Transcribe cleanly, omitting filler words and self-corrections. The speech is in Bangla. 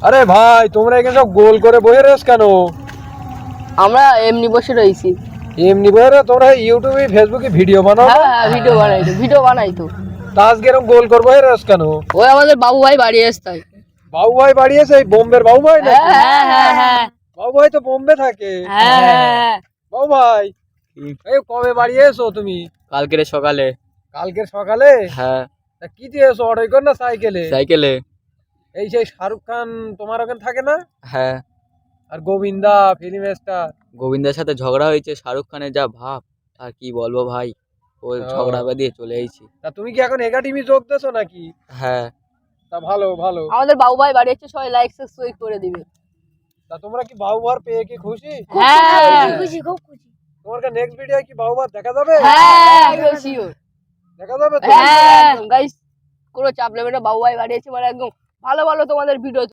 আরে ভাই তোমরা এখানে সব গোল করে বসে রয়েছ কেন? আমরা এমনি বসে রয়েছি। এমনি বসে রয়ে তোমরা ইউটিউবে ফেসবুকে ভিডিও বানাও না? হ্যাঁ ভিডিও বানাই তো। তা আজকে এরকম গোল করে বসে রয়েছ কেন? ওই আমাদের বাবু ভাই বাড়ি আসতে। বাবু ভাই বাড়িয়েছে? এই বোম্বের বাবু ভাই নাকি? হ্যাঁ বাবু ভাই তো বোম্বে থাকে। হ্যাঁ বাবু ভাই এই কবে বাড়ি এসো তুমি? কালকের সকালে। কালকের সকালে? হ্যাঁ তা কি দিয়ে এসো, অটোয় কর না সাইকেলে? সাইকেলে। এই সেই শাহরুখ খান তোমার ওখানে থাকে না? হ্যাঁ আর গোবিন্দা ফিল্ম স্টার। গোবিন্দের সাথে ঝগড়া হয়েছে, শাহরুখ খানের যা ভাব আর কি বলবো ভাই, ওই ঝগড়া বাঁধিয়ে চলে এসেছি। তা তুমি কি এখন একাডেমি যোগ দেছো নাকি? হ্যাঁ তা ভালো ভালো। আমাদের বাবু ভাই বাড়ি আসছে, সবাই লাইক সাবস্ক্রাইব করে দিবে। তা তোমরা কি বাবু ভার পেয়ে কি খুশি? হ্যাঁ খুব খুশি। তোমার নেক্সট ভিডিও কি বাবু ভার দেখা যাবে? হ্যাঁ শিওর। দেখা যাবে তো? হ্যাঁ গাইস, কোনো চাপ নেবে না, বাবু ভাই বাড়ি আসছে মানে একদম ভালো ভালো তোমাদের ভিডিও